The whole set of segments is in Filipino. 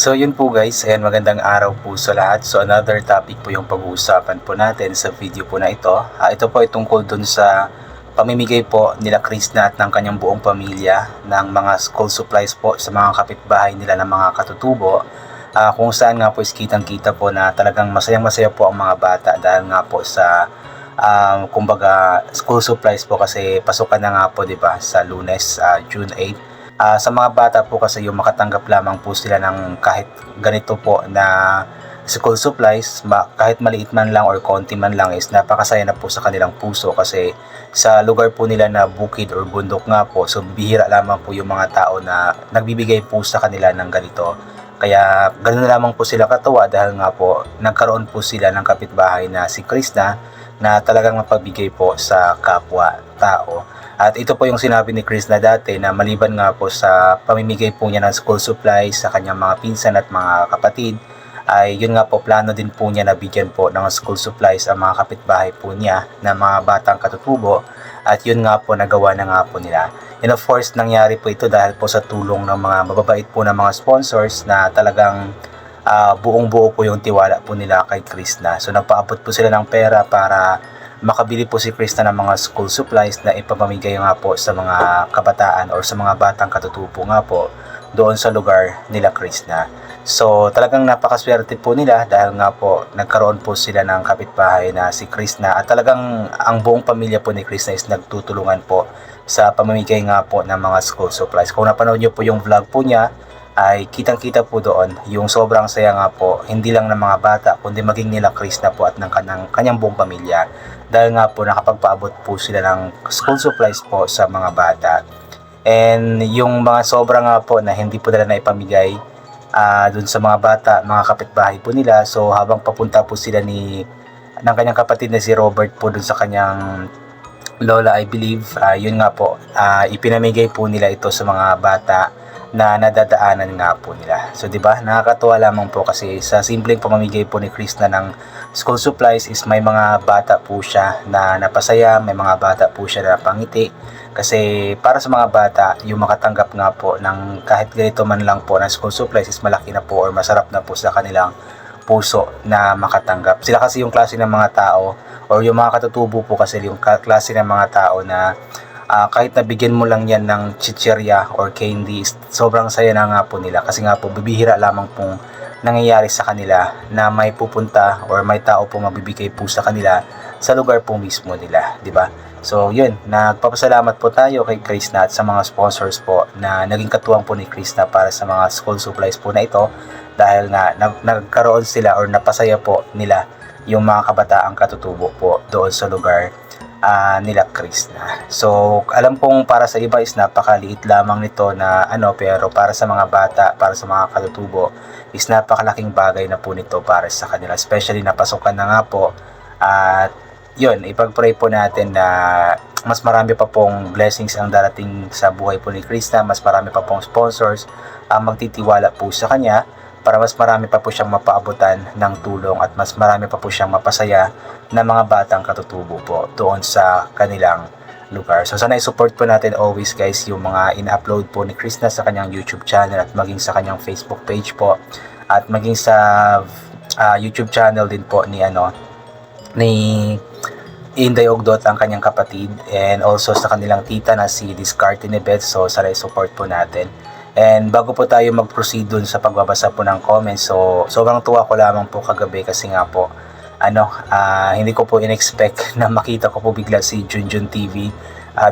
So yun po guys, ayan magandang araw po sa lahat. So another topic po yung pag-uusapan po natin sa video po na ito. Ito po ay tungkol dun sa pamimigay po nila Krishna at ng kanyang buong pamilya ng mga school supplies po sa mga kapitbahay nila ng mga katutubo. Kung saan nga po is kitang-kita po na talagang masayang-masaya po ang mga bata dahil nga po sa kumbaga school supplies po kasi pasukan na nga po 'di ba sa Lunes, June 8. Sa mga bata po kasi yung makatanggap lamang po sila ng kahit ganito po na school supplies, kahit maliit man lang or konti man lang is napakasaya na po sa kanilang puso kasi sa lugar po nila na bukid or bundok nga po, so bihira lamang po yung mga tao na nagbibigay po sa kanila ng ganito. Kaya ganoon lamang po sila katuwa dahil nga po nagkaroon po sila ng kapitbahay na si Krishna na talagang mapagbigay po sa kapwa tao. At ito po yung sinabi ni Krishna dati na maliban nga po sa pamimigay po niya ng school supplies sa kanyang mga pinsan at mga kapatid, ay yun nga po plano din po niya na bigyan po ng school supplies ang mga kapitbahay po niya na mga batang katutubo, at yun nga po nagawa na nga po nila. And of course nangyari po ito dahil po sa tulong ng mga mababait po na mga sponsors na talagang buong buo po yung tiwala po nila kay Krishna. So nagpaabot po sila ng pera para makabili po si Krishna ng mga school supplies na ipamamigay nga po sa mga kabataan or sa mga batang katutubo nga po doon sa lugar nila Krishna. So talagang napakaswerte po nila dahil nga po nagkaroon po sila ng kapitbahay na si Krishna, at talagang ang buong pamilya po ni Krishna is nagtutulungan po sa pamamigay nga po ng mga school supplies. Kung napanood nyo po yung vlog po niya, ay kitang-kita po doon yung sobrang saya nga po, hindi lang ng mga bata kundi maging nila Krishna po at ng kanyang buong pamilya, dahil nga po nakapagpaabot po sila ng school supplies po sa mga bata. And yung mga sobra nga po na hindi po nila naipamigay dun sa mga bata, mga kapitbahay po nila, so habang papunta po sila ng kanyang kapatid na si Robert po dun sa kanyang lola, I believe, yun nga po, ipinamigay po nila ito sa mga bata na nadadaanan nga po nila. So 'di ba? Nakakatuwa lamang po kasi sa simpleng pamamigay po ni Krishna ng school supplies is may mga bata po siya na napasaya, may mga bata po siya na napangiti. Kasi para sa mga bata, yung makatanggap nga po ng kahit ganito man lang po ng school supplies is malaki na po or masarap na po sa kanilang puso na makatanggap. Sila kasi yung klase ng mga tao or yung mga katutubo po kasi yung klase ng mga tao na kahit nabigyan mo lang yan ng chichirya or candy, sobrang saya na nga po nila kasi nga po bibihira lamang pong nangyayari sa kanila na may pupunta or may tao po mabibigay po sa kanila sa lugar po mismo nila, di ba? So yun, nagpapasalamat po tayo kay Krishna at sa mga sponsors po na naging katuwang po ni Krishna para sa mga school supplies po na ito, dahil nga nagkaroon sila or napasaya po nila yung mga kabataang katutubo po doon sa lugar nila Krishna. So alam kong para sa iba is napakaliit lamang nito na pero para sa mga bata, para sa mga katutubo is napakalaking bagay na po nito para sa kanila, especially napasukan na nga po. At yun, ipag-pray po natin na mas marami pa pong blessings ang darating sa buhay po ni Krishna, mas marami pa pong sponsors ang magtitiwala po sa kanya para mas marami pa po siyang mapaabutan ng tulong at mas marami pa po siyang mapasaya na mga batang katutubo po doon sa kanilang lugar. So sana i-support po natin always guys yung mga in-upload po ni Krishna sa kanyang YouTube channel at maging sa kanyang Facebook page po at maging sa YouTube channel din po ni Inday Ogdot, ang kanyang kapatid, and also sa kanilang tita na si Discarte Nebet. So sana i-support po natin. And bago po tayo mag-proceed dun sa pagbabasa po ng comments, so sobrang tuwa ko lamang po kagabi kasi nga po hindi ko po in-expect na makita ko po bigla si Junjun TV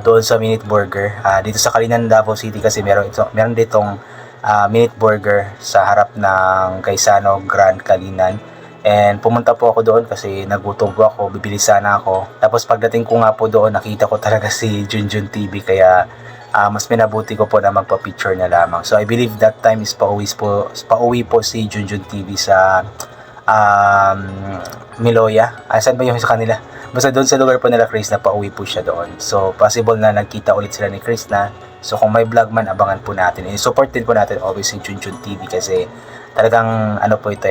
doon sa Minute Burger dito sa Kalinan, Davao City, kasi meron ditong Minute Burger sa harap ng Kaisano Grand Kalinan. And pumunta po ako doon kasi nagutom po ako, bibili sana ako. Tapos pagdating ko nga po doon, nakita ko talaga si Junjun TV, kaya mas minabuti ko po na magpa-picture na lamang. So I believe that time is pauwi po si Junjun TV sa Miloya. Saan ba yung sa kanila? Basta doon sa lugar po nila Krishna, pauwi po siya doon. So possible na nagkita ulit sila ni Krishna. So kung may vlog man, abangan po natin. I-support din po natin always si Junjun TV kasi talagang po ito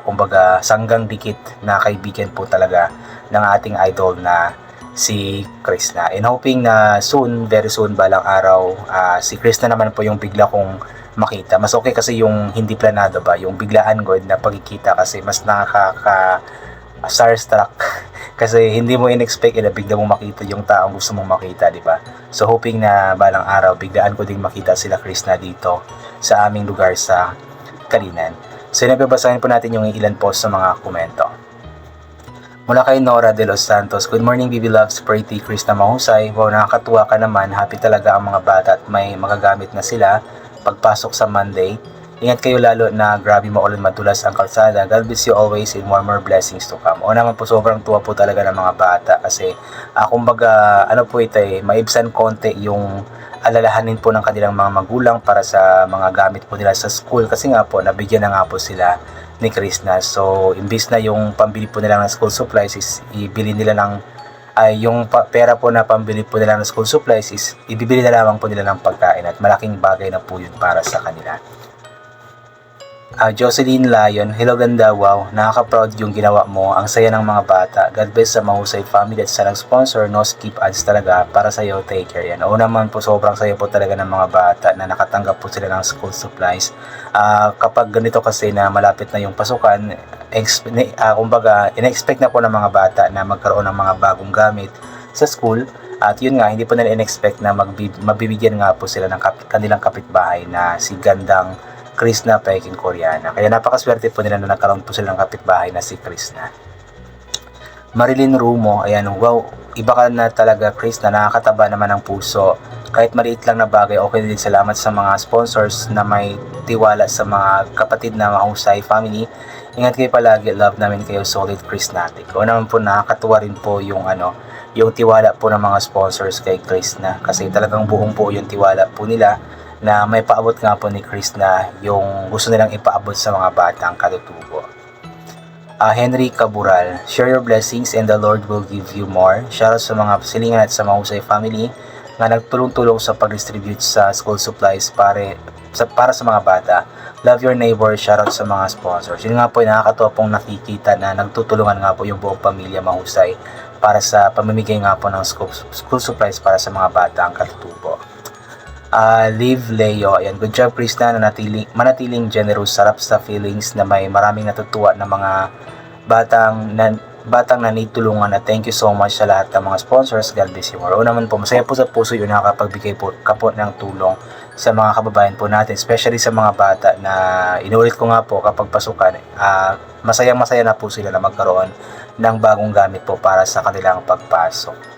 kumbaga sanggang dikit na kaibigan po talaga ng ating idol na si Krishna. And hoping na soon, very soon, balang araw, si Krishna naman po yung bigla kong makita. Mas okay kasi yung hindi planado ba, yung biglaan God na pagkikita kasi mas nakaka starstruck kasi hindi mo in-expect na bigla mong makita yung taong gusto mong makita, di ba? So hoping na balang araw biglaan ko ding makita sila Krishna dito sa aming lugar sa Kalinan. So nababasahin po natin yung ilan po sa mga komento. Mula kay Nora de los Santos, good morning BB Loves, pretty Krishna mahusay. Wow, nakakatuwa ka naman, happy talaga ang mga bata at may magagamit na sila pagpasok sa Monday. Ingat kayo lalo na grabe maulan madulas ang kalsada. God bless you always and more blessings to come. O naman po, sobrang tuwa po talaga ng mga bata kasi kumbaga ano po ito maibsan konti yung alalahanin po ng kanilang mga magulang para sa mga gamit po nila sa school kasi nga po nabigyan na nga po sila ni Krishna. So imbis na yung pambili po nila ng school supplies is ibili nila ng yung pera po na pambili po nila ng school supplies is ibibili na lamang po nila ng pagkain at malaking bagay na po yun para sa kanila. Jocelyn Lyon, hello ganda, wow, nakaka-proud yung ginawa mo, ang saya ng mga bata, God bless sa mahusay family at sa nag-sponsor, no skip ads talaga, para sa iyo, take care yan. Oo naman po, sobrang saya po talaga ng mga bata na nakatanggap po sila ng school supplies. Kapag ganito kasi na malapit na yung pasukan, kumbaga, in-expect na po ng mga bata na magkaroon ng mga bagong gamit sa school. At yun nga, hindi po nila in-expect na mabibigyan nga po sila ng kanilang kapitbahay na si Gandang Krishna Peking Koreana. Kaya napakaswerte po nila na nagkaroon po sila ng kapitbahay na si Krishna. Marilyn Rumo, ayan, wow, iba ka na talaga Krishna, nakakataba naman ng puso. Kahit maliit lang na bagay, okay din. Salamat sa mga sponsors na may tiwala sa mga kapatid na mahusay family. Ingat kayo palagi, love namin kayo, solid Krishnatic. O naman po, nakakatuwa rin po yung yung tiwala po ng mga sponsors kay Krishna. Kasi talagang buong po yung tiwala po nila na may paabot nga po ni Krishna yung gusto nilang ipaabot sa mga batang katutubo. Henry Cabural, share your blessings and the Lord will give you more. Shoutout sa mga silingan at sa mahusay family na nagtulong-tulong sa pag-distribute sa school supplies para sa mga bata. Love your neighbor, shoutout sa mga sponsors. Yun nga po, nakakatuwa pong nakikita na nagtutulungan nga po yung buong pamilya mahusay para sa pamimigay nga po ng school supplies para sa mga bata ang katutubo. Liv Leo, ayan, good job Krishna na manatiling generous, sarap sa feelings na may maraming natutuwa na mga batang nanitulungan na thank you so much sa lahat ng mga sponsors, God bless you more. O naman po, masaya po sa puso yun nakakapagbigay po kapo ng tulong sa mga kababayan po natin, especially sa mga bata na inuulit ko nga po kapag pasukan, masayang-masaya na po sila na magkaroon ng bagong gamit po para sa kanilang pagpasok.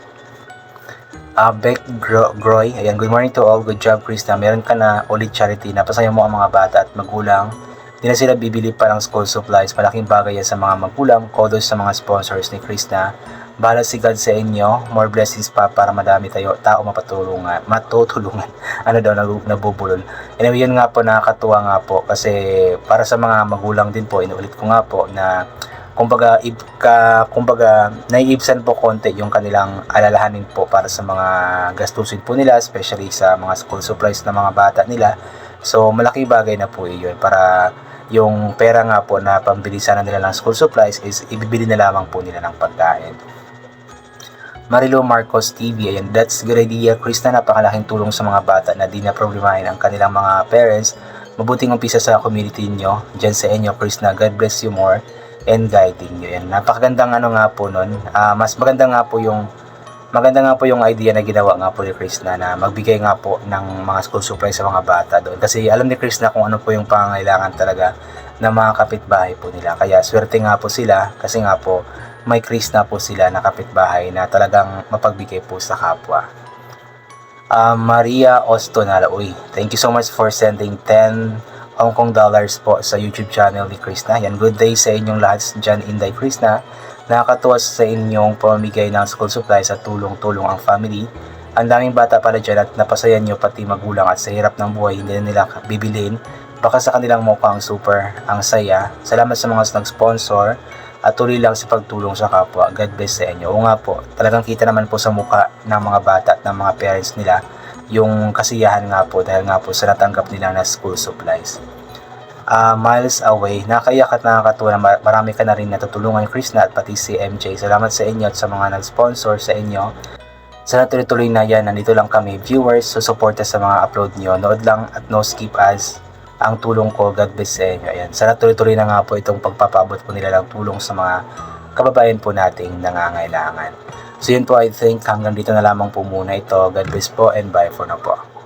Beck Groy, ayan, good morning to all, good job Krishna, meron ka na ulit charity, napasaya mo ang mga bata at magulang, di na sila bibili pa ng school supplies, malaking bagay yan sa mga magulang, kudos sa mga sponsors ni Krishna, bahala si God sa inyo, more blessings pa para madami tao matutulungan, nabubulol. Anyway, yun nga po, nakakatuwa nga po, kasi para sa mga magulang din po, inuulit ko nga po na kumbaga naiibsan po konti yung kanilang alalahanin po para sa mga gastusin po nila, especially sa mga school supplies ng mga bata nila. So malaki bagay na po yun para yung pera nga po na pambili sana nila ng school supplies is ibibili na lamang po nila ng pagkain. Marilo Marcos TV, ayan, that's good idea Krishna, napakalaking tulong sa mga bata na di na problemahin ang kanilang mga parents. Mabuting umpisa sa community nyo, dyan sa inyo Krishna, God bless you more and guiding nyo. Yan, napakagandang nga po nun. Mas maganda nga po yung idea na ginawa nga po ni Krishna na magbigay nga po ng mga school supplies sa mga bata doon. Kasi alam ni Krishna kung ano po yung pangangailangan talaga ng mga kapitbahay po nila. Kaya swerte nga po sila kasi nga po may Krishna po sila na kapitbahay na talagang mapagbigay po sa kapwa. Maria Ostonala, uy, thank you so much for sending 10 Hong Kong dollars po sa YouTube channel ni Krishna. Yan, good day sa inyong lahat dyan, Inday Krishna. Nakakatuwa sa inyong pamamigay ng school supplies at tulong-tulong ang family. Ang daming bata pala dyan at napasayan nyo pati magulang at sa hirap ng buhay hindi nila bibilin. Baka sa kanilang mukhang super ang saya. Salamat sa mga nag-sponsor at tuloy lang sa pagtulong sa kapwa. God bless sa inyo. O nga po, talagang kita naman po sa mukha ng mga bata at ng mga parents nila yung kasiyahan nga po dahil nga po sa natanggap nila na school supplies. Miles away, nakaiyak at nakakatuwa na marami ka na rin natutulungan Krishna at pati si MJ. Salamat sa inyo at sa mga nag-sponsor sa inyo. Sana tuloy-tuloy na yan, nandito lang kami viewers, susuporta sa mga upload nyo. Nood lang at no skip ads. ang tulong ko. God bless sa inyo. Ayan. Sana tuloy-tuloy na nga po itong pagpapaabot po nila ng tulong sa mga kababayan po nating nangangailangan. So yun po, I think hanggang dito na lamang po muna ito. God bless po and bye for now po.